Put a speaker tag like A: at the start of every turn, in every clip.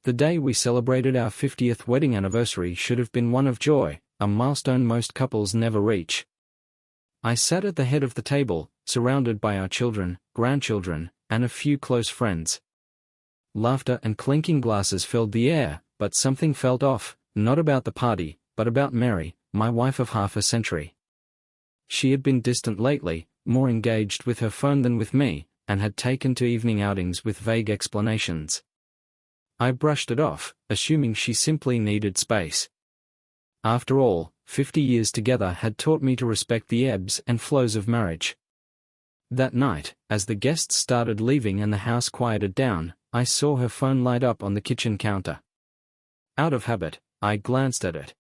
A: The day we celebrated our 50th wedding anniversary should have been one of joy, a milestone most couples never reach. I sat at the head of the table, surrounded by our children, grandchildren, and a few close friends. Laughter and clinking glasses filled the air, but something felt off, not about the party, but about Mary, my wife of half a century. She had been distant lately, more engaged with her phone than with me, and had taken to evening outings with vague explanations. I brushed it off, assuming she simply needed space. After all, 50 years together had taught me to respect the ebbs and flows of marriage. That night, as the guests started leaving and the house quieted down, I saw her phone light up on the kitchen counter. Out of habit, I glanced at it.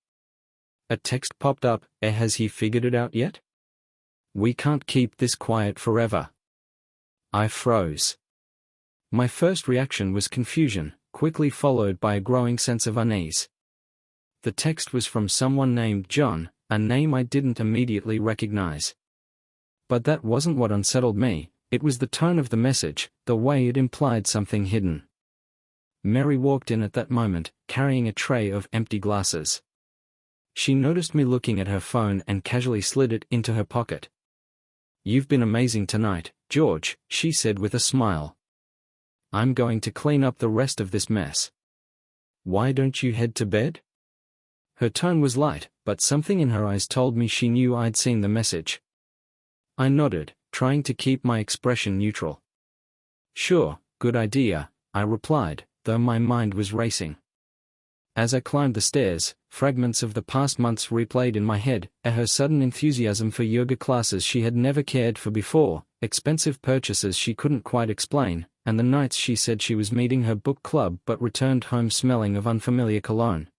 A: A text popped up. Has he figured it out yet? We can't keep this quiet forever. I froze. My first reaction was confusion, quickly followed by a growing sense of unease. The text was from someone named John, a name I didn't immediately recognize. But that wasn't what unsettled me, it was the tone of the message, the way it implied something hidden. Mary walked in at that moment, carrying a tray of empty glasses. She noticed me looking at her phone and casually slid it into her pocket. "You've been amazing tonight, George," she said with a smile. "I'm going to clean up the rest of this mess. Why don't you head to bed?" Her tone was light, but something in her eyes told me she knew I'd seen the message. I nodded, trying to keep my expression neutral. "Sure, good idea," I replied, though my mind was racing. As I climbed the stairs, fragments of the past months replayed in my head, her sudden enthusiasm for yoga classes she had never cared for before, expensive purchases she couldn't quite explain, and the nights she said she was meeting her book club but returned home smelling of unfamiliar cologne.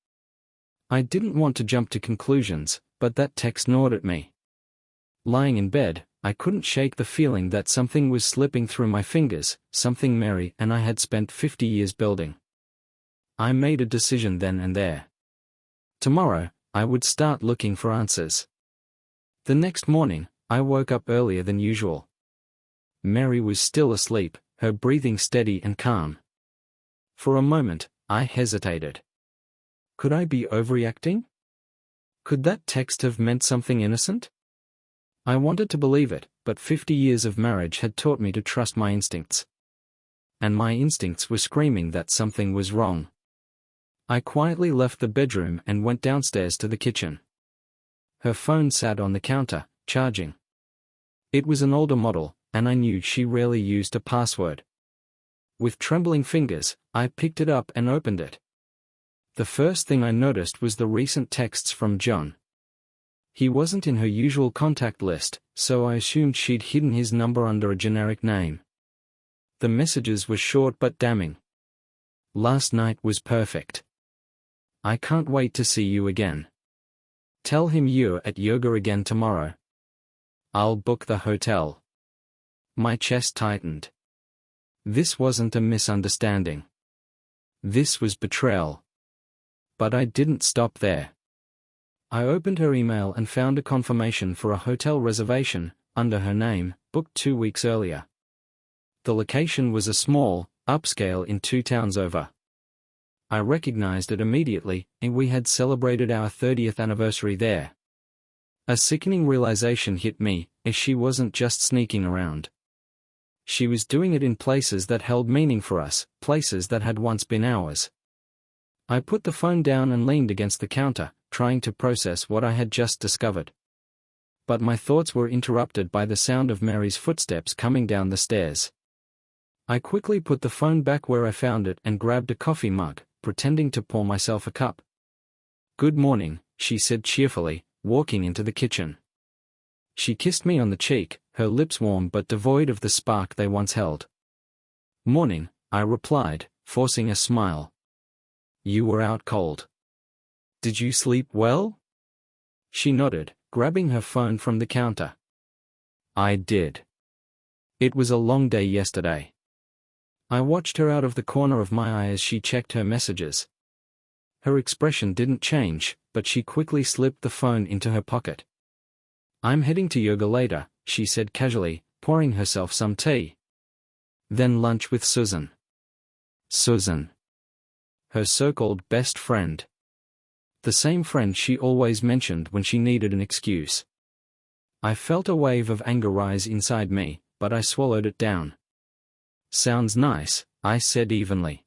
A: I didn't want to jump to conclusions, but that text gnawed at me. Lying in bed, I couldn't shake the feeling that something was slipping through my fingers, something Mary and I had spent 50 years building. I made a decision then and there. Tomorrow, I would start looking for answers. The next morning, I woke up earlier than usual. Mary was still asleep, her breathing steady and calm. For a moment, I hesitated. Could I be overreacting? Could that text have meant something innocent? I wanted to believe it, but 50 years of marriage had taught me to trust my instincts. And my instincts were screaming that something was wrong. I quietly left the bedroom and went downstairs to the kitchen. Her phone sat on the counter, charging. It was an older model, and I knew she rarely used a password. With trembling fingers, I picked it up and opened it. The first thing I noticed was the recent texts from John. He wasn't in her usual contact list, so I assumed she'd hidden his number under a generic name. The messages were short but damning. "Last night was perfect. I can't wait to see you again. Tell him you're at yoga again tomorrow. I'll book the hotel." My chest tightened. This wasn't a misunderstanding. This was betrayal. But I didn't stop there. I opened her email and found a confirmation for a hotel reservation, under her name, booked 2 weeks earlier. The location was a small, upscale in 2 towns over. I recognized it immediately, and we had celebrated our 30th anniversary there. A sickening realization hit me, as she wasn't just sneaking around. She was doing it in places that held meaning for us, places that had once been ours. I put the phone down and leaned against the counter, trying to process what I had just discovered. But my thoughts were interrupted by the sound of Mary's footsteps coming down the stairs. I quickly put the phone back where I found it and grabbed a coffee mug, pretending to pour myself a cup. "Good morning," she said cheerfully, walking into the kitchen. She kissed me on the cheek, her lips warm but devoid of the spark they once held. "Morning," I replied, forcing a smile. "You were out cold. Did you sleep well?" She nodded, grabbing her phone from the counter. "I did. It was a long day yesterday." I watched her out of the corner of my eye as she checked her messages. Her expression didn't change, but she quickly slipped the phone into her pocket. "I'm heading to yoga later," she said casually, pouring herself some tea. "Then lunch with Susan." Susan. her so-called best friend. The same friend she always mentioned when she needed an excuse. I felt a wave of anger rise inside me, but I swallowed it down. "Sounds nice," I said evenly.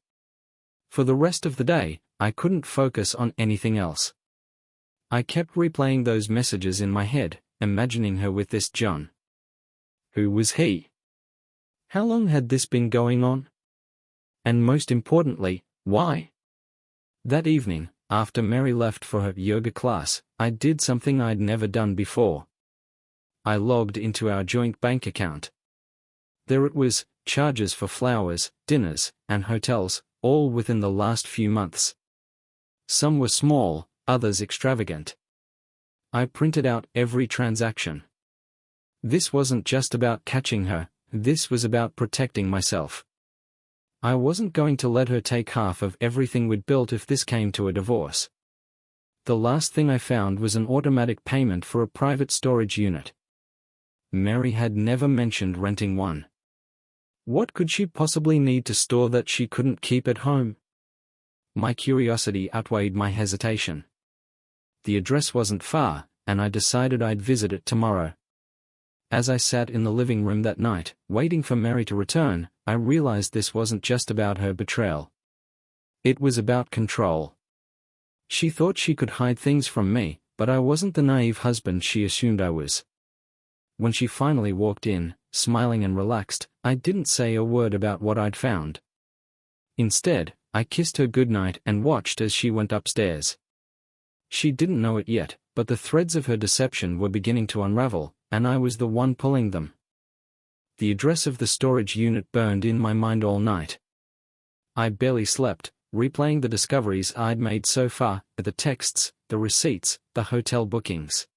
A: For the rest of the day, I couldn't focus on anything else. I kept replaying those messages in my head, imagining her with this John. Who was he? How long had this been going on? And most importantly, why? That evening, after Mary left for her yoga class, I did something I'd never done before. I logged into our joint bank account. There it was, charges for flowers, dinners, and hotels, all within the last few months. Some were small, others extravagant. I printed out every transaction. This wasn't just about catching her, this was about protecting myself. I wasn't going to let her take half of everything we'd built if this came to a divorce. The last thing I found was an automatic payment for a private storage unit. Mary had never mentioned renting one. What could she possibly need to store that she couldn't keep at home? My curiosity outweighed my hesitation. The address wasn't far, and I decided I'd visit it tomorrow. As I sat in the living room that night, waiting for Mary to return, I realized this wasn't just about her betrayal. It was about control. She thought she could hide things from me, but I wasn't the naive husband she assumed I was. When she finally walked in, smiling and relaxed, I didn't say a word about what I'd found. Instead, I kissed her goodnight and watched as she went upstairs. She didn't know it yet, but the threads of her deception were beginning to unravel, and I was the one pulling them. The address of the storage unit burned in my mind all night. I barely slept, replaying the discoveries I'd made so far, the texts, the receipts, the hotel bookings.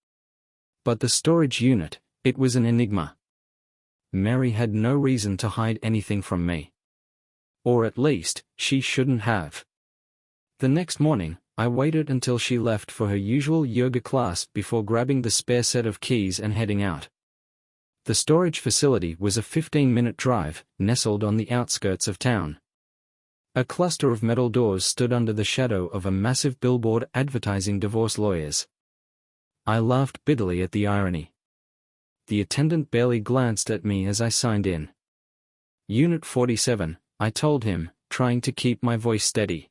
A: But the storage unit, it was an enigma. Mary had no reason to hide anything from me. Or at least, she shouldn't have. The next morning, I waited until she left for her usual yoga class before grabbing the spare set of keys and heading out. The storage facility was a 15-minute drive, nestled on the outskirts of town. A cluster of metal doors stood under the shadow of a massive billboard advertising divorce lawyers. I laughed bitterly at the irony. The attendant barely glanced at me as I signed in. Unit 47, I told him, trying to keep my voice steady.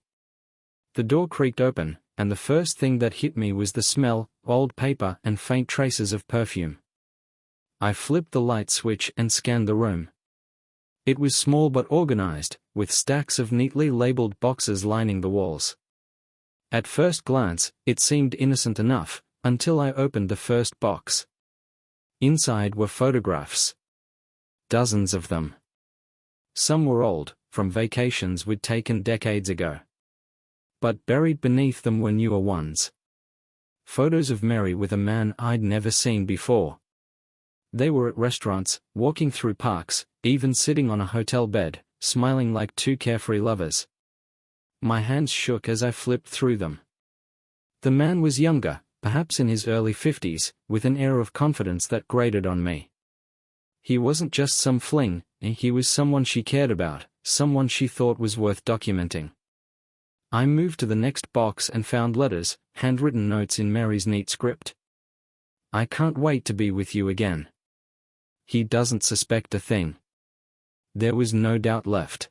A: The door creaked open, and the first thing that hit me was the smell, old paper and faint traces of perfume. I flipped the light switch and scanned the room. It was small but organized, with stacks of neatly labeled boxes lining the walls. At first glance, it seemed innocent enough, until I opened the first box. Inside were photographs. Dozens of them. Some were old, from vacations we'd taken decades ago. But buried beneath them were newer ones. Photos of Mary with a man I'd never seen before. They were at restaurants, walking through parks, even sitting on a hotel bed, smiling like two carefree lovers. My hands shook as I flipped through them. The man was younger, perhaps in his early 50s, with an air of confidence that grated on me. He wasn't just some fling, he was someone she cared about, someone she thought was worth documenting. I moved to the next box and found letters, handwritten notes in Mary's neat script. "I can't wait to be with you again. He doesn't suspect a thing." There was no doubt left.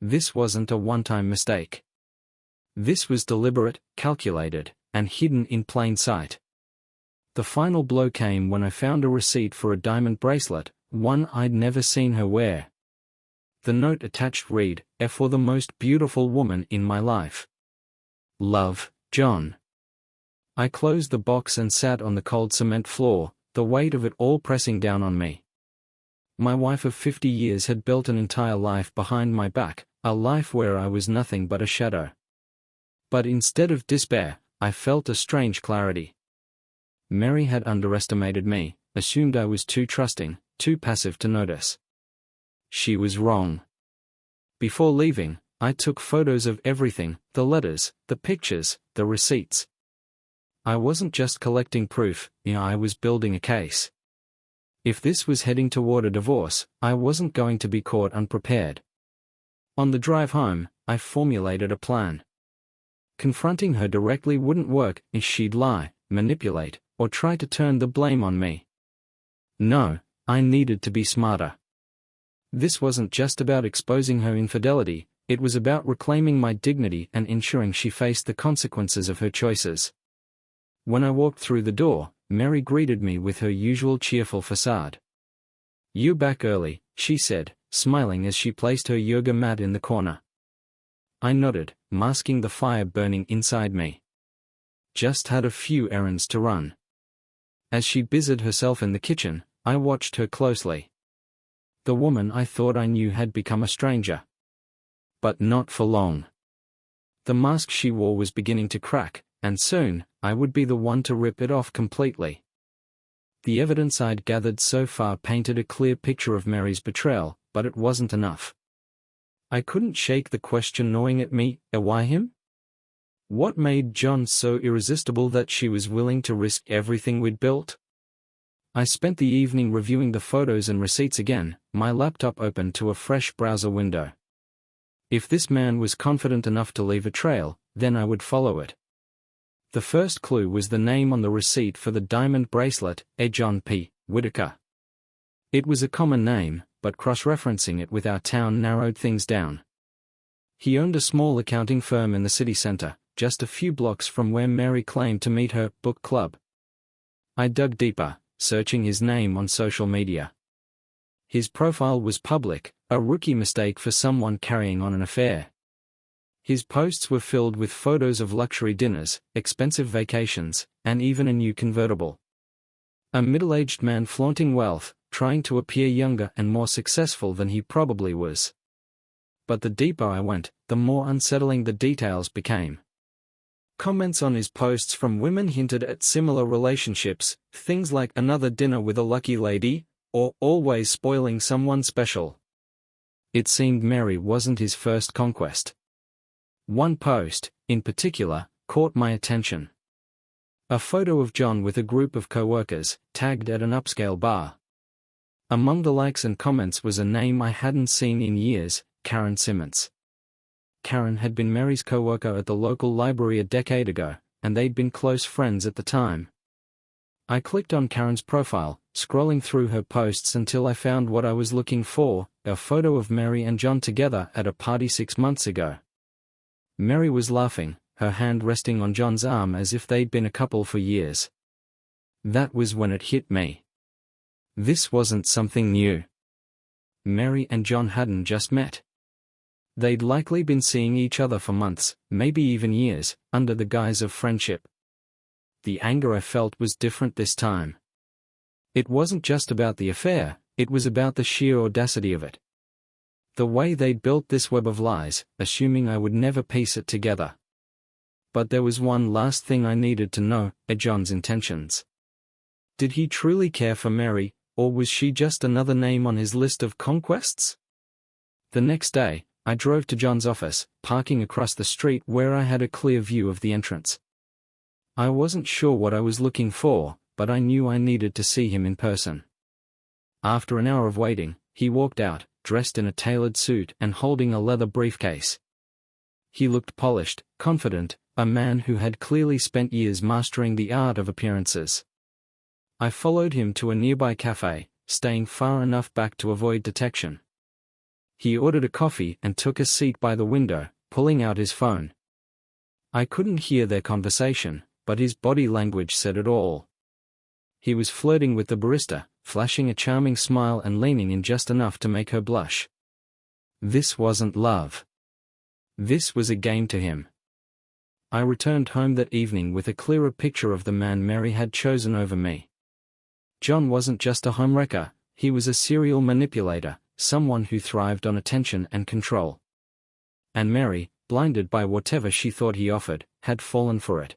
A: This wasn't a one-time mistake. This was deliberate, calculated, and hidden in plain sight. The final blow came when I found a receipt for a diamond bracelet, one I'd never seen her wear. The note attached read, "For the most beautiful woman in my life. Love, John." I closed the box and sat on the cold cement floor, the weight of it all pressing down on me. My wife of 50 years had built an entire life behind my back, a life where I was nothing but a shadow. But instead of despair, I felt a strange clarity. Mary had underestimated me, assumed I was too trusting, too passive to notice. She was wrong. Before leaving, I took photos of everything, the letters, the pictures, the receipts. I wasn't just collecting proof, I was building a case. If this was heading toward a divorce, I wasn't going to be caught unprepared. On the drive home, I formulated a plan. Confronting her directly wouldn't work if she'd lie, manipulate, or try to turn the blame on me. No, I needed to be smarter. This wasn't just about exposing her infidelity, it was about reclaiming my dignity and ensuring she faced the consequences of her choices. When I walked through the door, Mary greeted me with her usual cheerful facade. "You back early," she said, smiling as she placed her yoga mat in the corner. I nodded, masking the fire burning inside me. Just had a few errands to run. As she busied herself in the kitchen, I watched her closely. The woman I thought I knew had become a stranger. But not for long. The mask she wore was beginning to crack, and soon, I would be the one to rip it off completely. The evidence I'd gathered so far painted a clear picture of Mary's betrayal, but it wasn't enough. I couldn't shake the question gnawing at me, why him? What made John so irresistible that she was willing to risk everything we'd built? I spent the evening reviewing the photos and receipts again, my laptop open to a fresh browser window. If this man was confident enough to leave a trail, then I would follow it. The first clue was the name on the receipt for the diamond bracelet, John P. Whitaker. It was a common name, but cross-referencing it with our town narrowed things down. He owned a small accounting firm in the city center, just a few blocks from where Mary claimed to meet her book club. I dug deeper, searching his name on social media. His profile was public, a rookie mistake for someone carrying on an affair. His posts were filled with photos of luxury dinners, expensive vacations, and even a new convertible. A middle-aged man flaunting wealth, trying to appear younger and more successful than he probably was. But the deeper I went, the more unsettling the details became. Comments on his posts from women hinted at similar relationships, things like another dinner with a lucky lady, or always spoiling someone special. It seemed Mary wasn't his first conquest. One post, in particular, caught my attention. A photo of John with a group of co-workers, tagged at an upscale bar. Among the likes and comments was a name I hadn't seen in years, Karen Simmons. Karen had been Mary's co-worker at the local library a decade ago, and they'd been close friends at the time. I clicked on Karen's profile, scrolling through her posts until I found what I was looking for, a photo of Mary and John together at a party 6 months ago. Mary was laughing, her hand resting on John's arm as if they'd been a couple for years. That was when it hit me. This wasn't something new. Mary and John hadn't just met. They'd likely been seeing each other for months, maybe even years, under the guise of friendship. The anger I felt was different this time. It wasn't just about the affair, it was about the sheer audacity of it. The way they'd built this web of lies, assuming I would never piece it together. But there was one last thing I needed to know, John's intentions. Did he truly care for Mary, or was she just another name on his list of conquests? The next day, I drove to John's office, parking across the street where I had a clear view of the entrance. I wasn't sure what I was looking for, but I knew I needed to see him in person. After an hour of waiting, he walked out, dressed in a tailored suit and holding a leather briefcase. He looked polished, confident, a man who had clearly spent years mastering the art of appearances. I followed him to a nearby cafe, staying far enough back to avoid detection. He ordered a coffee and took a seat by the window, pulling out his phone. I couldn't hear their conversation, but his body language said it all. He was flirting with the barista, flashing a charming smile and leaning in just enough to make her blush. This wasn't love. This was a game to him. I returned home that evening with a clearer picture of the man Mary had chosen over me. John wasn't just a homewrecker, he was a serial manipulator, someone who thrived on attention and control. And Mary, blinded by whatever she thought he offered, had fallen for it.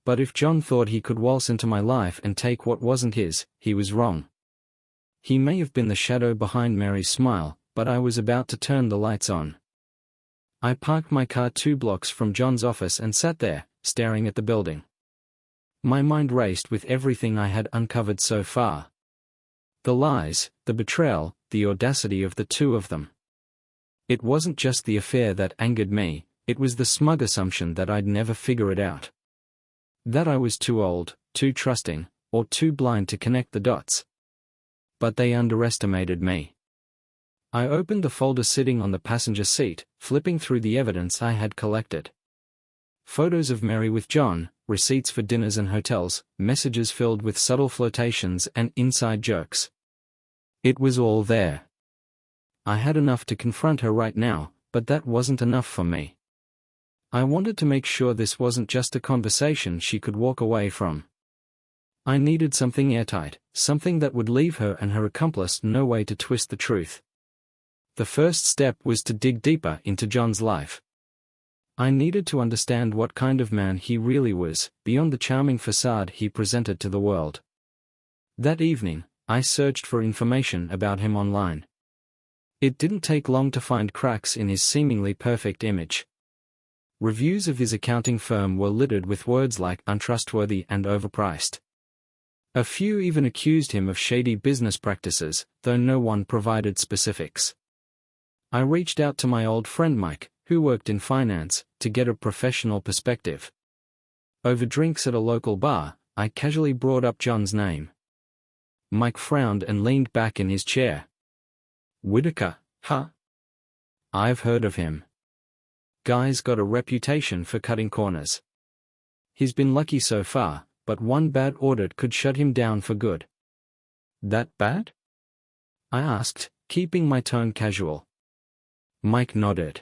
A: But if John thought he could waltz into my life and take what wasn't his, he was wrong. He may have been the shadow behind Mary's smile, but I was about to turn the lights on. I parked my car 2 blocks from John's office and sat there, staring at the building. My mind raced with everything I had uncovered so far. The lies, the betrayal, the audacity of the two of them. It wasn't just the affair that angered me, it was the smug assumption that I'd never figure it out. That I was too old, too trusting, or too blind to connect the dots. But they underestimated me. I opened the folder sitting on the passenger seat, flipping through the evidence I had collected. Photos of Mary with John, receipts for dinners and hotels, messages filled with subtle flirtations and inside jokes. It was all there. I had enough to confront her right now, but that wasn't enough for me. I wanted to make sure this wasn't just a conversation she could walk away from. I needed something airtight, something that would leave her and her accomplice no way to twist the truth. The first step was to dig deeper into John's life. I needed to understand what kind of man he really was, beyond the charming facade he presented to the world. That evening, I searched for information about him online. It didn't take long to find cracks in his seemingly perfect image. Reviews of his accounting firm were littered with words like untrustworthy and overpriced. A few even accused him of shady business practices, though no one provided specifics. I reached out to my old friend Mike, who worked in finance, to get a professional perspective. Over drinks at a local bar, I casually brought up John's name. Mike frowned and leaned back in his chair. Whitaker, huh? I've heard of him. Guy's got a reputation for cutting corners. He's been lucky so far, but one bad audit could shut him down for good. That bad? I asked, keeping my tone casual. Mike nodded.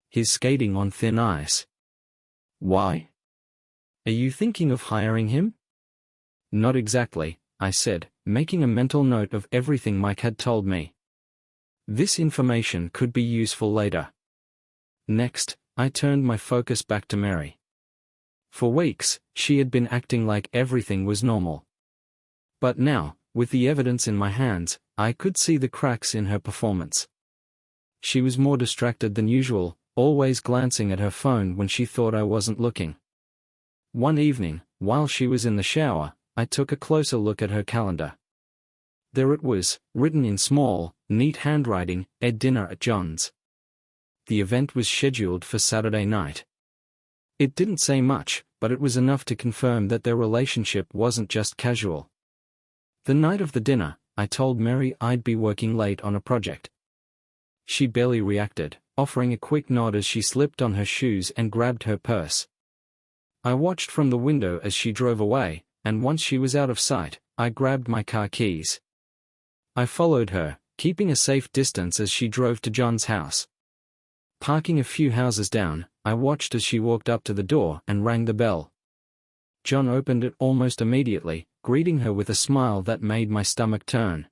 A: He's skating on thin ice. Why? Are you thinking of hiring him? Not exactly, I said, making a mental note of everything Mike had told me. This information could be useful later. Next, I turned my focus back to Mary. For weeks, she had been acting like everything was normal. But now, with the evidence in my hands, I could see the cracks in her performance. She was more distracted than usual, always glancing at her phone when she thought I wasn't looking. One evening, while she was in the shower, I took a closer look at her calendar. There it was, written in small, neat handwriting, "A dinner at John's." The event was scheduled for Saturday night. It didn't say much, but it was enough to confirm that their relationship wasn't just casual. The night of the dinner, I told Mary I'd be working late on a project. She barely reacted, offering a quick nod as she slipped on her shoes and grabbed her purse. I watched from the window as she drove away, and once she was out of sight, I grabbed my car keys. I followed her, keeping a safe distance as she drove to John's house. Parking a few houses down, I watched as she walked up to the door and rang the bell. John opened it almost immediately, greeting her with a smile that made my stomach turn.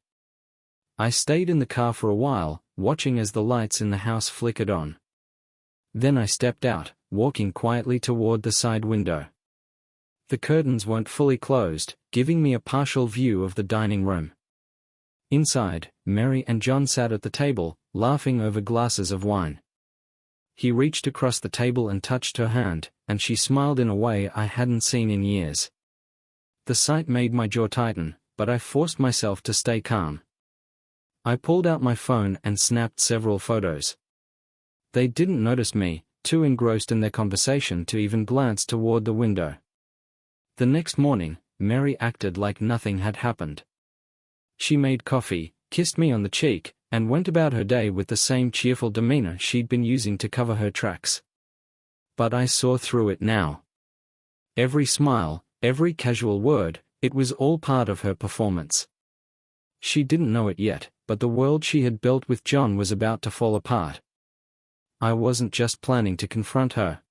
A: I stayed in the car for a while, watching as the lights in the house flickered on. Then I stepped out, walking quietly toward the side window. The curtains weren't fully closed, giving me a partial view of the dining room. Inside, Mary and John sat at the table, laughing over glasses of wine. He reached across the table and touched her hand, and she smiled in a way I hadn't seen in years. The sight made my jaw tighten, but I forced myself to stay calm. I pulled out my phone and snapped several photos. They didn't notice me, too engrossed in their conversation to even glance toward the window. The next morning, Mary acted like nothing had happened. She made coffee, kissed me on the cheek, and went about her day with the same cheerful demeanor she'd been using to cover her tracks. But I saw through it now. Every smile, every casual word, it was all part of her performance. She didn't know it yet, but the world she had built with John was about to fall apart. I wasn't just planning to confront her.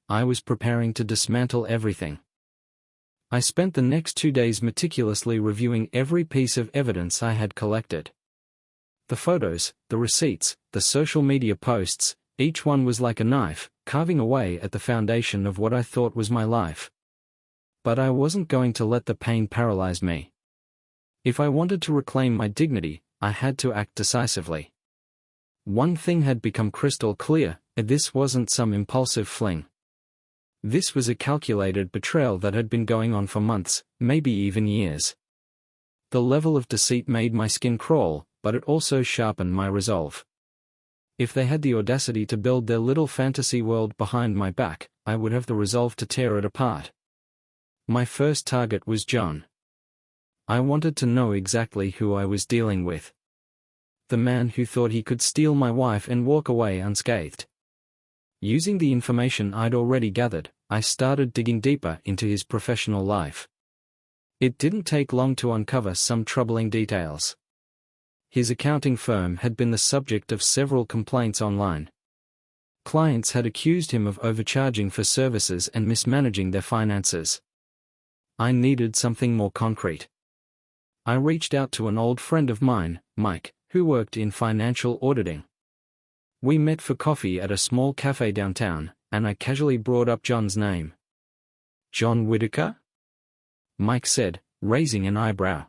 A: I was preparing to dismantle everything. I spent the next 2 days meticulously reviewing every piece of evidence I had collected. The photos, the receipts, the social media posts, each one was like a knife, carving away at the foundation of what I thought was my life. But I wasn't going to let the pain paralyze me. If I wanted to reclaim my dignity, I had to act decisively. One thing had become crystal clear: this wasn't some impulsive fling. This was a calculated betrayal that had been going on for months, maybe even years. The level of deceit made my skin crawl, but it also sharpened my resolve. If they had the audacity to build their little fantasy world behind my back, I would have the resolve to tear it apart. My first target was John. I wanted to know exactly who I was dealing with. The man who thought he could steal my wife and walk away unscathed. Using the information I'd already gathered, I started digging deeper into his professional life. It didn't take long to uncover some troubling details. His accounting firm had been the subject of several complaints online. Clients had accused him of overcharging for services and mismanaging their finances. I needed something more concrete. I reached out to an old friend of mine, Mike, who worked in financial auditing. We met for coffee at a small cafe downtown, and I casually brought up John's name. "John Whitaker?" Mike said, raising an eyebrow.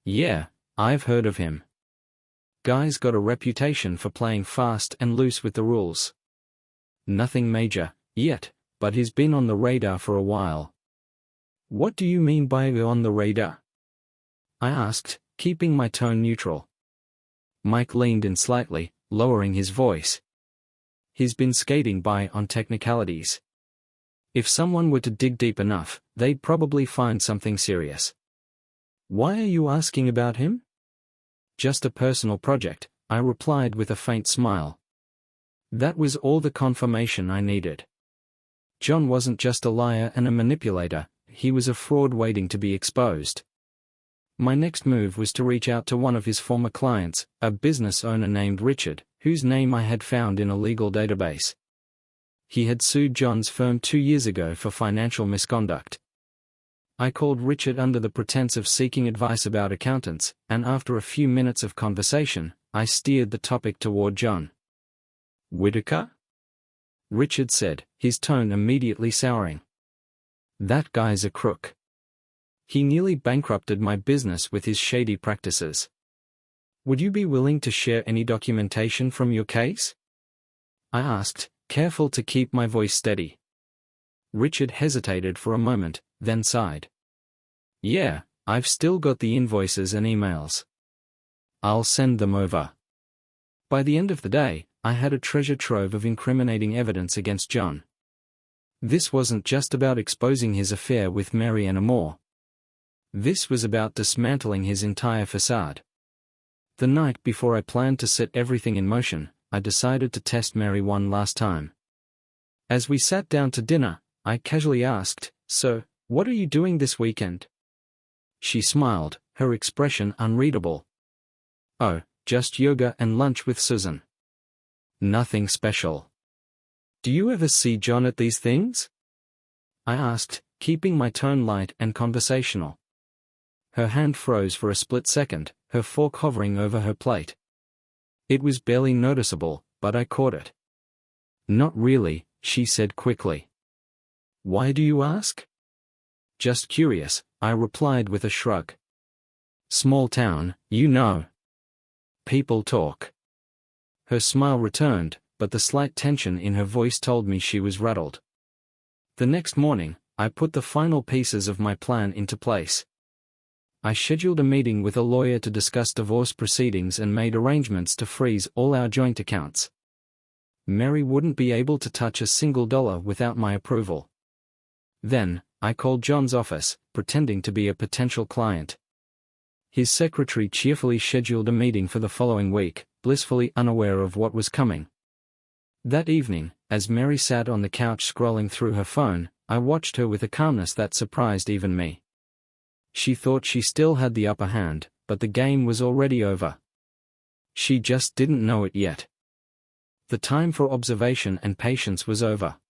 A: "Yeah, I've heard of him. Guy's got a reputation for playing fast and loose with the rules. Nothing major, yet, but he's been on the radar for a while." "What do you mean by on the radar?" I asked, keeping my tone neutral. Mike leaned in slightly, lowering his voice. "He's been skating by on technicalities. If someone were to dig deep enough, they'd probably find something serious." "Why are you asking about him?" "Just a personal project," I replied with a faint smile. That was all the confirmation I needed. John wasn't just a liar and a manipulator, he was a fraud waiting to be exposed. My next move was to reach out to one of his former clients, a business owner named Richard, whose name I had found in a legal database. He had sued John's firm 2 years ago for financial misconduct. I called Richard under the pretense of seeking advice about accountants, and after a few minutes of conversation, I steered the topic toward John. "Whitaker?" Richard said, his tone immediately souring. "That guy's a crook. He nearly bankrupted my business with his shady practices. Would you be willing to share any documentation from your case?" I asked, careful to keep my voice steady. Richard hesitated for a moment, then sighed. "Yeah, I've still got the invoices and emails. I'll send them over." By the end of the day, I had a treasure trove of incriminating evidence against John. This wasn't just about exposing his affair with Mary Ann Moore. This was about dismantling his entire facade. The night before I planned to set everything in motion, I decided to test Mary one last time. As we sat down to dinner, I casually asked, "So, what are you doing this weekend?" She smiled, her expression unreadable. "Oh, just yoga and lunch with Susan. Nothing special." "Do you ever see John at these things?" I asked, keeping my tone light and conversational. Her hand froze for a split second, her fork hovering over her plate. It was barely noticeable, but I caught it. "Not really," she said quickly. "Why do you ask?" "Just curious," I replied with a shrug. "Small town, you know. People talk." Her smile returned, but the slight tension in her voice told me she was rattled. The next morning, I put the final pieces of my plan into place. I scheduled a meeting with a lawyer to discuss divorce proceedings and made arrangements to freeze all our joint accounts. Mary wouldn't be able to touch a single dollar without my approval. Then, I called John's office, pretending to be a potential client. His secretary cheerfully scheduled a meeting for the following week, blissfully unaware of what was coming. That evening, as Mary sat on the couch scrolling through her phone, I watched her with a calmness that surprised even me. She thought she still had the upper hand, but the game was already over. She just didn't know it yet. The time for observation and patience was over.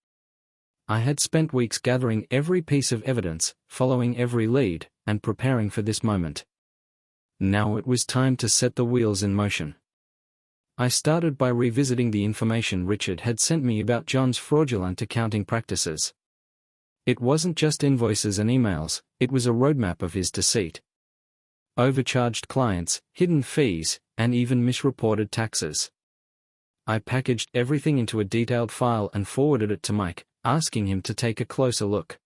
A: I had spent weeks gathering every piece of evidence, following every lead, and preparing for this moment. Now it was time to set the wheels in motion. I started by revisiting the information Richard had sent me about John's fraudulent accounting practices. It wasn't just invoices and emails, it was a roadmap of his deceit. Overcharged clients, hidden fees, and even misreported taxes. I packaged everything into a detailed file and forwarded it to Mike, asking him to take a closer look.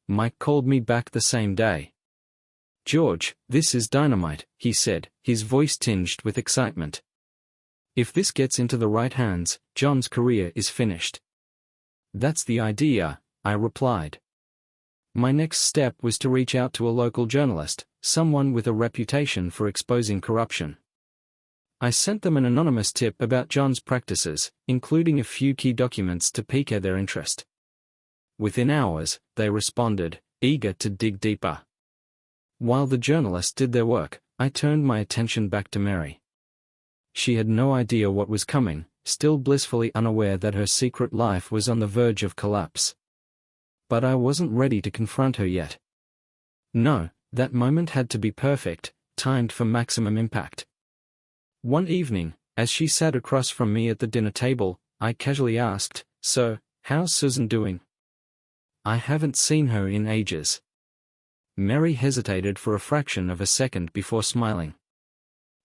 A: Mike called me back the same day. "George, this is dynamite," he said, his voice tinged with excitement. If this gets into the right hands, John's career is finished. That's the idea, I replied. My next step was to reach out to a local journalist, someone with a reputation for exposing corruption. I sent them an anonymous tip about John's practices, including a few key documents to pique their interest. Within hours, they responded, eager to dig deeper. While the journalists did their work, I turned my attention back to Mary. She had no idea what was coming, still blissfully unaware that her secret life was on the verge of collapse. But I wasn't ready to confront her yet. No, that moment had to be perfect, timed for maximum impact. One evening, as she sat across from me at the dinner table, I casually asked, "So, how's Susan doing? I haven't seen her in ages." Mary hesitated for a fraction of a second before smiling.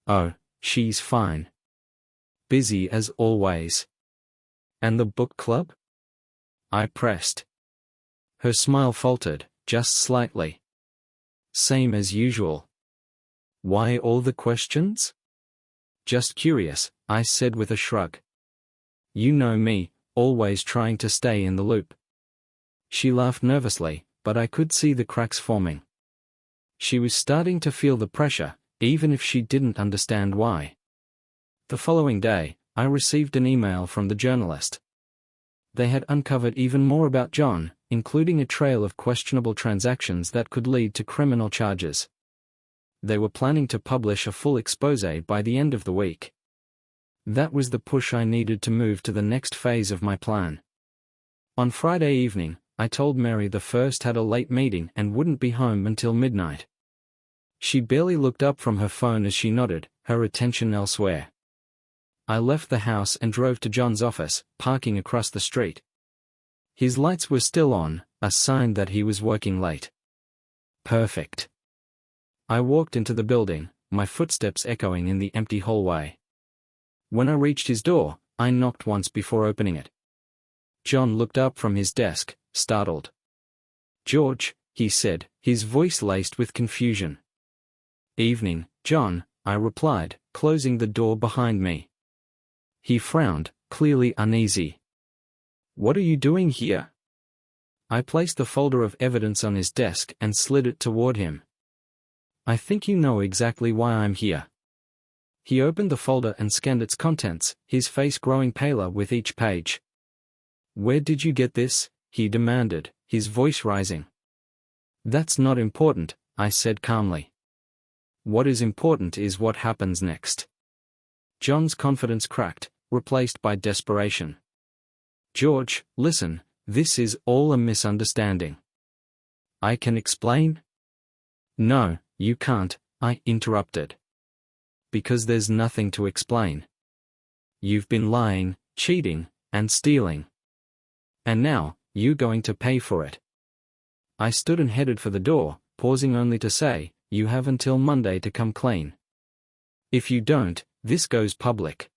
A: "Oh, she's fine. Busy as always." "And the book club?" I pressed. Her smile faltered, just slightly. "Same as usual." "Why all the questions?" "Just curious," I said with a shrug. "You know me, always trying to stay in the loop." She laughed nervously, but I could see the cracks forming. She was starting to feel the pressure, even if she didn't understand why. The following day, I received an email from the journalist. They had uncovered even more about John, including a trail of questionable transactions that could lead to criminal charges. They were planning to publish a full exposé by the end of the week. That was the push I needed to move to the next phase of my plan. On Friday evening, I told Mary the first had a late meeting and wouldn't be home until midnight. She barely looked up from her phone as she nodded, her attention elsewhere. I left the house and drove to John's office, parking across the street. His lights were still on, a sign that he was working late. Perfect. I walked into the building, my footsteps echoing in the empty hallway. When I reached his door, I knocked once before opening it. John looked up from his desk, startled. "George," he said, his voice laced with confusion. "Evening, John," I replied, closing the door behind me. He frowned, clearly uneasy. "What are you doing here?" I placed the folder of evidence on his desk and slid it toward him. "I think you know exactly why I'm here." He opened the folder and scanned its contents, his face growing paler with each page. "Where did you get this?" he demanded, his voice rising. "That's not important," I said calmly. "What is important is what happens next." John's confidence cracked, replaced by desperation. "George, listen, this is all a misunderstanding." "I can explain?" "No, you can't," I interrupted. "Because there's nothing to explain. You've been lying, cheating, and stealing. And now, you're going to pay for it." I stood and headed for the door, pausing only to say, "You have until Monday to come clean. If you don't, this goes public."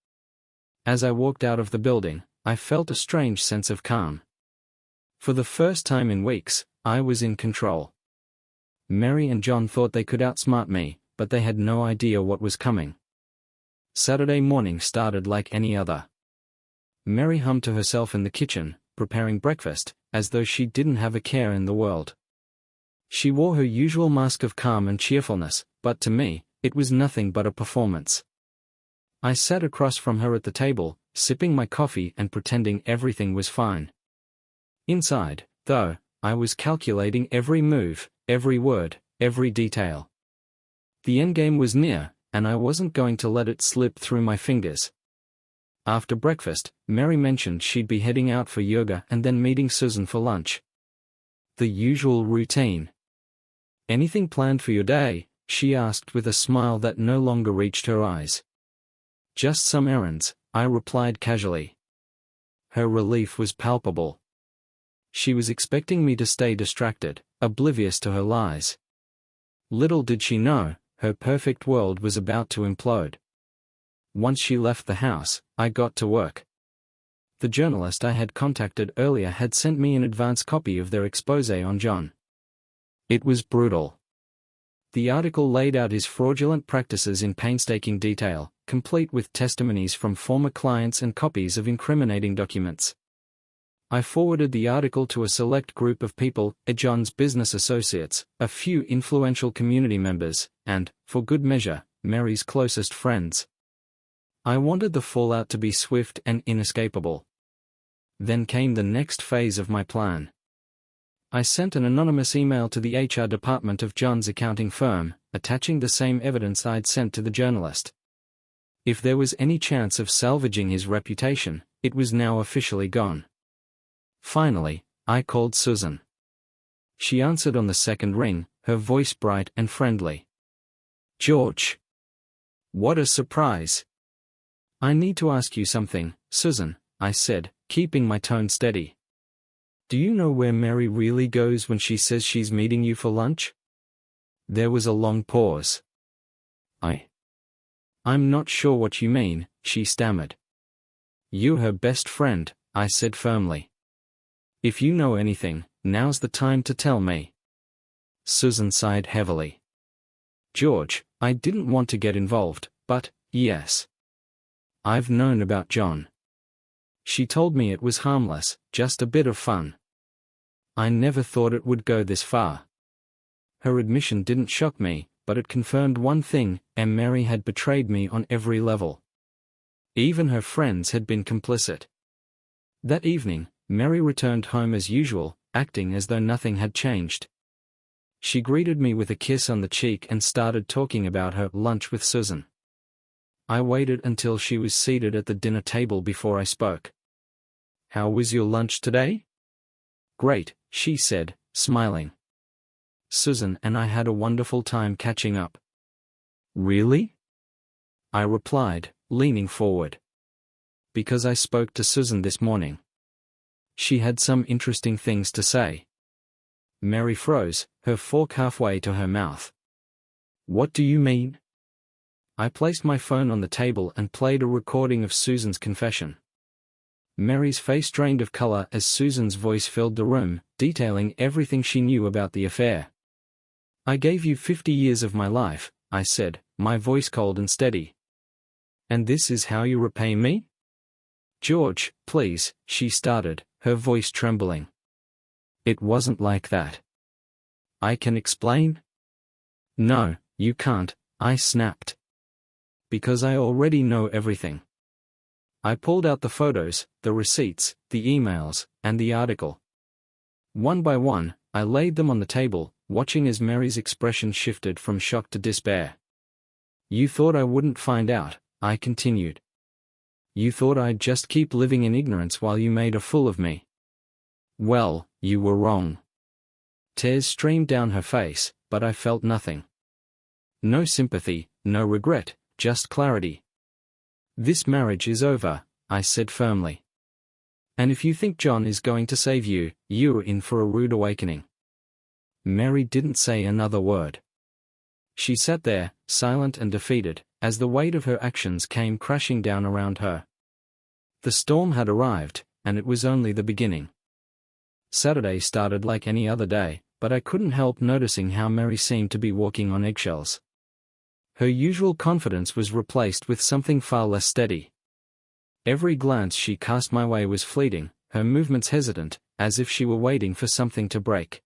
A: As I walked out of the building, I felt a strange sense of calm. For the first time in weeks, I was in control. Mary and John thought they could outsmart me, but they had no idea what was coming. Saturday morning started like any other. Mary hummed to herself in the kitchen, preparing breakfast, as though she didn't have a care in the world. She wore her usual mask of calm and cheerfulness, but to me, it was nothing but a performance. I sat across from her at the table, sipping my coffee and pretending everything was fine. Inside, though, I was calculating every move, every word, every detail. The endgame was near, and I wasn't going to let it slip through my fingers. After breakfast, Mary mentioned she'd be heading out for yoga and then meeting Susan for lunch. The usual routine. "Anything planned for your day?" she asked with a smile that no longer reached her eyes. "Just some errands," I replied casually. Her relief was palpable. She was expecting me to stay distracted, oblivious to her lies. Little did she know, her perfect world was about to implode. Once she left the house, I got to work. The journalist I had contacted earlier had sent me an advance copy of their exposé on John. It was brutal. The article laid out his fraudulent practices in painstaking detail, complete with testimonies from former clients and copies of incriminating documents. I forwarded the article to a select group of people, John's business associates, a few influential community members, and, for good measure, Mary's closest friends. I wanted the fallout to be swift and inescapable. Then came the next phase of my plan. I sent an anonymous email to the HR department of John's accounting firm, attaching the same evidence I'd sent to the journalist. If there was any chance of salvaging his reputation, it was now officially gone. Finally, I called Susan. She answered on the second ring, her voice bright and friendly. "George. What a surprise. I need to ask you something, Susan," I said, keeping my tone steady. "Do you know where Mary really goes when she says she's meeting you for lunch?" There was a long pause. I'm not sure what you mean," she stammered. "You're her best friend," I said firmly. "If you know anything, now's the time to tell me." Susan sighed heavily. "George, I didn't want to get involved, but, yes. I've known about John. She told me it was harmless, just a bit of fun. I never thought it would go this far." Her admission didn't shock me, but it confirmed one thing: Mary had betrayed me on every level. Even her friends had been complicit. That evening, Mary returned home as usual, acting as though nothing had changed. She greeted me with a kiss on the cheek and started talking about her lunch with Susan. I waited until she was seated at the dinner table before I spoke. "How was your lunch today?" "Great," she said, smiling. "Susan and I had a wonderful time catching up." "Really?" I replied, leaning forward. "Because I spoke to Susan this morning. She had some interesting things to say." Mary froze, her fork halfway to her mouth. "What do you mean?" I placed my phone on the table and played a recording of Susan's confession. Mary's face drained of color as Susan's voice filled the room, detailing everything she knew about the affair. "I gave you 50 years of my life," I said, my voice cold and steady. "And this is how you repay me?" "George, please," she started, her voice trembling. "It wasn't like that." "I can explain." "No, you can't," I snapped. "Because I already know everything." I pulled out the photos, the receipts, the emails, and the article. One by one, I laid them on the table, watching as Mary's expression shifted from shock to despair. "You thought I wouldn't find out," I continued. "You thought I'd just keep living in ignorance while you made a fool of me. Well, you were wrong." Tears streamed down her face, but I felt nothing. No sympathy, no regret, just clarity. "This marriage is over," I said firmly. "And if you think John is going to save you, you're in for a rude awakening." Mary didn't say another word. She sat there, silent and defeated, as the weight of her actions came crashing down around her. The storm had arrived, and it was only the beginning. Saturday started like any other day, but I couldn't help noticing how Mary seemed to be walking on eggshells. Her usual confidence was replaced with something far less steady. Every glance she cast my way was fleeting, her movements hesitant, as if she were waiting for something to break.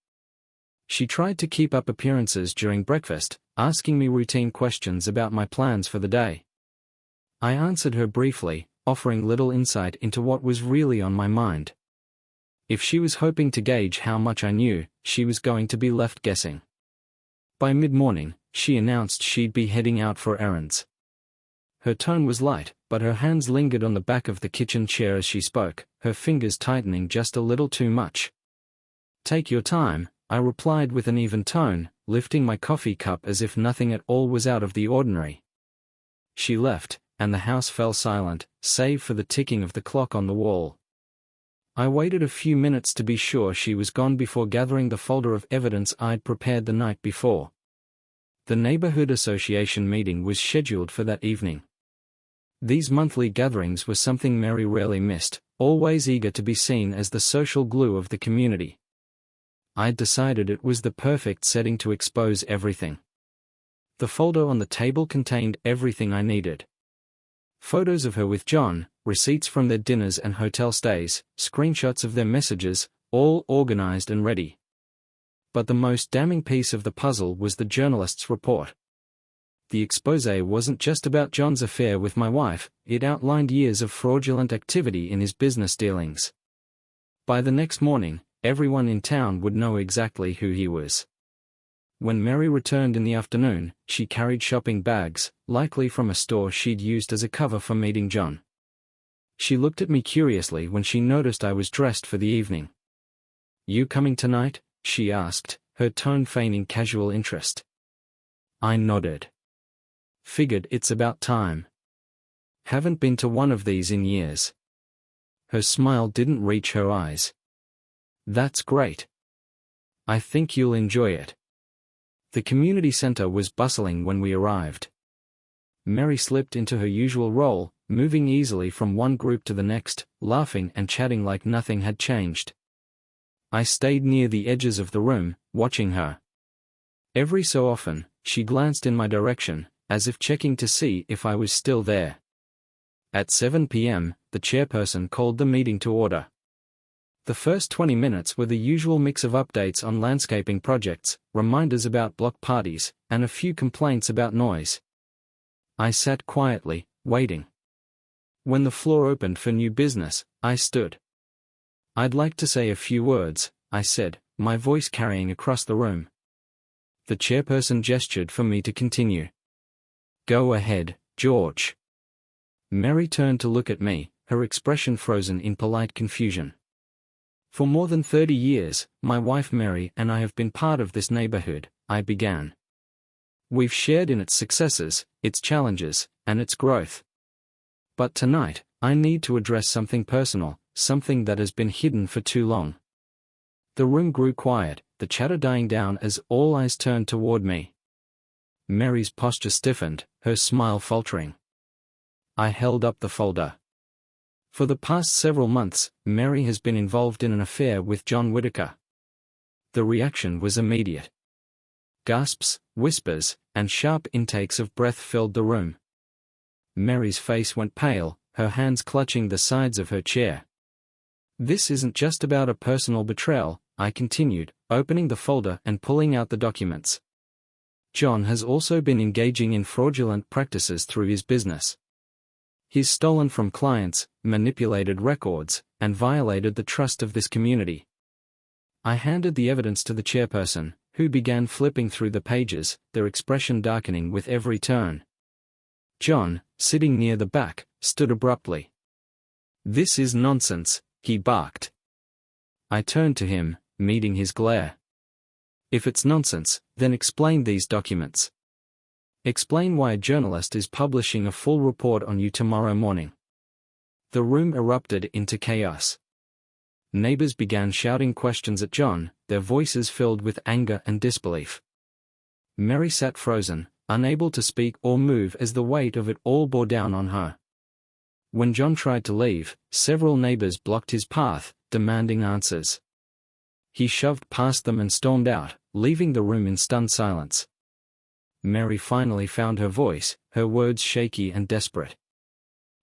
A: She tried to keep up appearances during breakfast, asking me routine questions about my plans for the day. I answered her briefly, offering little insight into what was really on my mind. If she was hoping to gauge how much I knew, she was going to be left guessing. By mid-morning, she announced she'd be heading out for errands. Her tone was light, but her hands lingered on the back of the kitchen chair as she spoke, her fingers tightening just a little too much. "Take your time," I replied with an even tone, lifting my coffee cup as if nothing at all was out of the ordinary. She left, and the house fell silent, save for the ticking of the clock on the wall. I waited a few minutes to be sure she was gone before gathering the folder of evidence I'd prepared the night before. The neighborhood association meeting was scheduled for that evening. These monthly gatherings were something Mary rarely missed, always eager to be seen as the social glue of the community. I'd decided it was the perfect setting to expose everything. The folder on the table contained everything I needed. Photos of her with John, receipts from their dinners and hotel stays, screenshots of their messages, all organized and ready. But the most damning piece of the puzzle was the journalist's report. The exposé wasn't just about John's affair with my wife, it outlined years of fraudulent activity in his business dealings. By the next morning, everyone in town would know exactly who he was. When Mary returned in the afternoon, she carried shopping bags, likely from a store she'd used as a cover for meeting John. She looked at me curiously when she noticed I was dressed for the evening. "You coming tonight?" she asked, her tone feigning casual interest. I nodded. Figured it's about time. Haven't been to one of these in years. Her smile didn't reach her eyes. That's great. I think you'll enjoy it. The community center was bustling when we arrived. Mary slipped into her usual role, moving easily from one group to the next, laughing and chatting like nothing had changed. I stayed near the edges of the room, watching her. Every so often, she glanced in my direction, as if checking to see if I was still there. At 7 p.m., the chairperson called the meeting to order. The first 20 minutes were the usual mix of updates on landscaping projects, reminders about block parties, and a few complaints about noise. I sat quietly, waiting. When the floor opened for new business, I stood. "I'd like to say a few words," I said, my voice carrying across the room. The chairperson gestured for me to continue. "Go ahead, George." Mary turned to look at me, her expression frozen in polite confusion. "For more than 30 years, my wife Mary and I have been part of this neighborhood," I began. "We've shared in its successes, its challenges, and its growth. But tonight, I need to address something personal, something that has been hidden for too long." The room grew quiet, the chatter dying down as all eyes turned toward me. Mary's posture stiffened, her smile faltering. I held up the folder. For the past several months, Mary has been involved in an affair with John Whitaker. The reaction was immediate. Gasps, whispers, and sharp intakes of breath filled the room. Mary's face went pale, her hands clutching the sides of her chair. "This isn't just about a personal betrayal," I continued, opening the folder and pulling out the documents. "John has also been engaging in fraudulent practices through his business. He's stolen from clients, manipulated records, and violated the trust of this community." I handed the evidence to the chairperson, who began flipping through the pages, their expression darkening with every turn. John, sitting near the back, stood abruptly. "This is nonsense," he barked. I turned to him, meeting his glare. "If it's nonsense, then explain these documents. Explain why a journalist is publishing a full report on you tomorrow morning." The room erupted into chaos. Neighbors began shouting questions at John, their voices filled with anger and disbelief. Mary sat frozen, unable to speak or move as the weight of it all bore down on her. When John tried to leave, several neighbors blocked his path, demanding answers. He shoved past them and stormed out, leaving the room in stunned silence. Mary finally found her voice, her words shaky and desperate.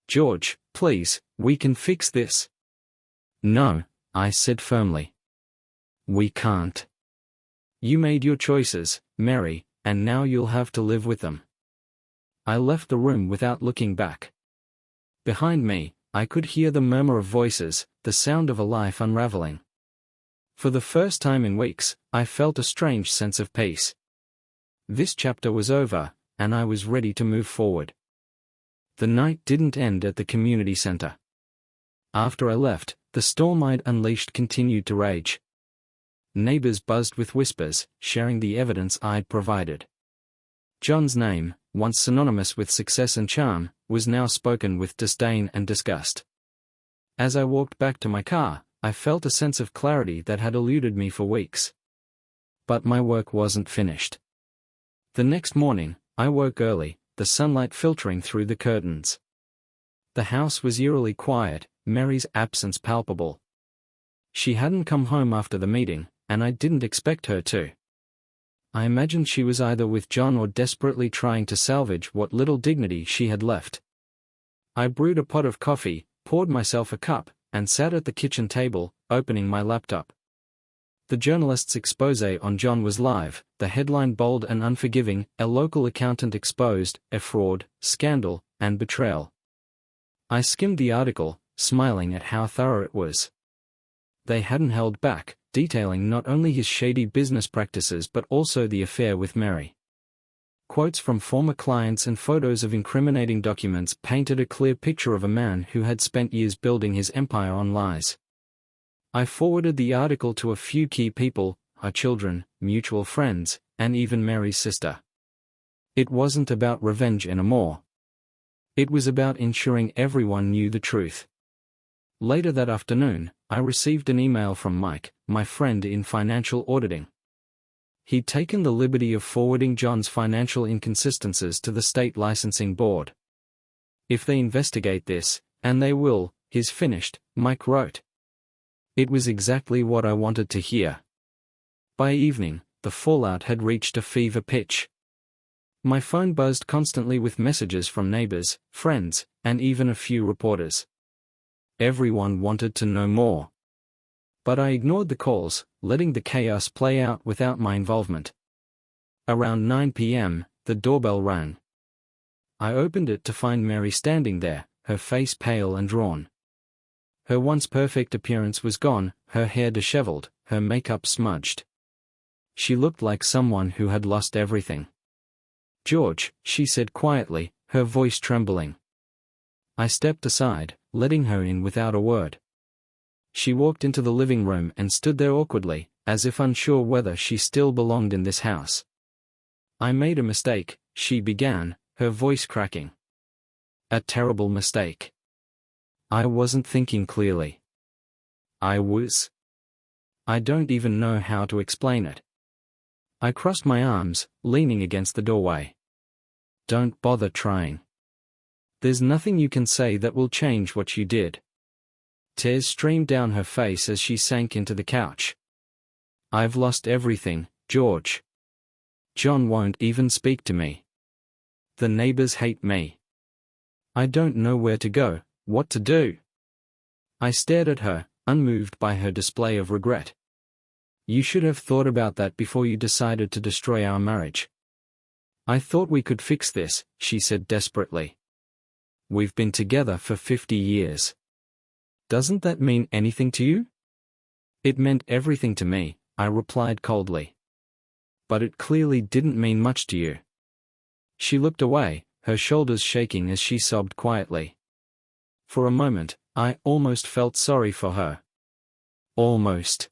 A: "George, please, we can fix this." "No," I said firmly. "We can't. You made your choices, Mary, and now you'll have to live with them." I left the room without looking back. Behind me, I could hear the murmur of voices, the sound of a life unraveling. For the first time in weeks, I felt a strange sense of peace. This chapter was over, and I was ready to move forward. The night didn't end at the community center. After I left, the storm I'd unleashed continued to rage. Neighbors buzzed with whispers, sharing the evidence I'd provided. John's name, once synonymous with success and charm, was now spoken with disdain and disgust. As I walked back to my car, I felt a sense of clarity that had eluded me for weeks. But my work wasn't finished. The next morning, I woke early, the sunlight filtering through the curtains. The house was eerily quiet, Mary's absence palpable. She hadn't come home after the meeting, and I didn't expect her to. I imagined she was either with John or desperately trying to salvage what little dignity she had left. I brewed a pot of coffee, poured myself a cup, and sat at the kitchen table, opening my laptop. The journalist's expose on John was live, the headline bold and unforgiving: "A local accountant exposed, a fraud, scandal, and betrayal." I skimmed the article, smiling at how thorough it was. They hadn't held back, detailing not only his shady business practices but also the affair with Mary. Quotes from former clients and photos of incriminating documents painted a clear picture of a man who had spent years building his empire on lies. I forwarded the article to a few key people, her children, mutual friends, and even Mary's sister. It wasn't about revenge anymore. It was about ensuring everyone knew the truth. Later that afternoon, I received an email from Mike, my friend in financial auditing. He'd taken the liberty of forwarding John's financial inconsistencies to the state licensing board. "If they investigate this, and they will, he's finished," Mike wrote. It was exactly what I wanted to hear. By evening, the fallout had reached a fever pitch. My phone buzzed constantly with messages from neighbors, friends, and even a few reporters. Everyone wanted to know more. But I ignored the calls, letting the chaos play out without my involvement. Around 9 p.m., the doorbell rang. I opened it to find Mary standing there, her face pale and drawn. Her once perfect appearance was gone, her hair disheveled, her makeup smudged. She looked like someone who had lost everything. "George," she said quietly, her voice trembling. I stepped aside, letting her in without a word. She walked into the living room and stood there awkwardly, as if unsure whether she still belonged in this house. "I made a mistake," she began, her voice cracking. "A terrible mistake. I wasn't thinking clearly. I don't even know how to explain it." I crossed my arms, leaning against the doorway. "Don't bother trying. There's nothing you can say that will change what you did." Tears streamed down her face as she sank into the couch. "I've lost everything, George. John won't even speak to me. The neighbors hate me. I don't know where to go, what to do." I stared at her, unmoved by her display of regret. "You should have thought about that before you decided to destroy our marriage." "I thought we could fix this," she said desperately. "We've been together for 50 years. Doesn't that mean anything to you?" "It meant everything to me," I replied coldly. "But it clearly didn't mean much to you." She looked away, her shoulders shaking as she sobbed quietly. For a moment, I almost felt sorry for her. Almost.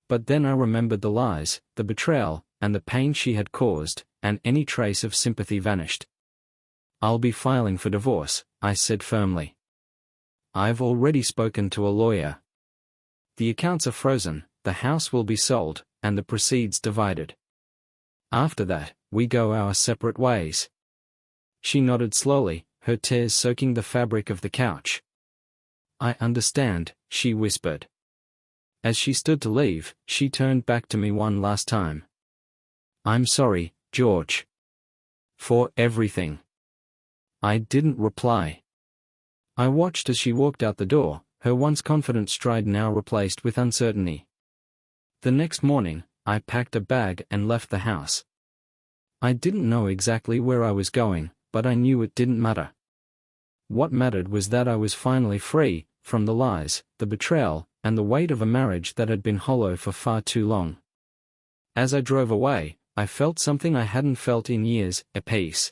A: But then I remembered the lies, the betrayal, and the pain she had caused, and any trace of sympathy vanished. "I'll be filing for divorce," I said firmly. "I've already spoken to a lawyer. The accounts are frozen, the house will be sold, and the proceeds divided. After that, we go our separate ways." She nodded slowly, her tears soaking the fabric of the couch. "I understand," she whispered. As she stood to leave, she turned back to me one last time. "I'm sorry, George. For everything." I didn't reply. I watched as she walked out the door, her once confident stride now replaced with uncertainty. The next morning, I packed a bag and left the house. I didn't know exactly where I was going, but I knew it didn't matter. What mattered was that I was finally free, from the lies, the betrayal, and the weight of a marriage that had been hollow for far too long. As I drove away, I felt something I hadn't felt in years, a peace.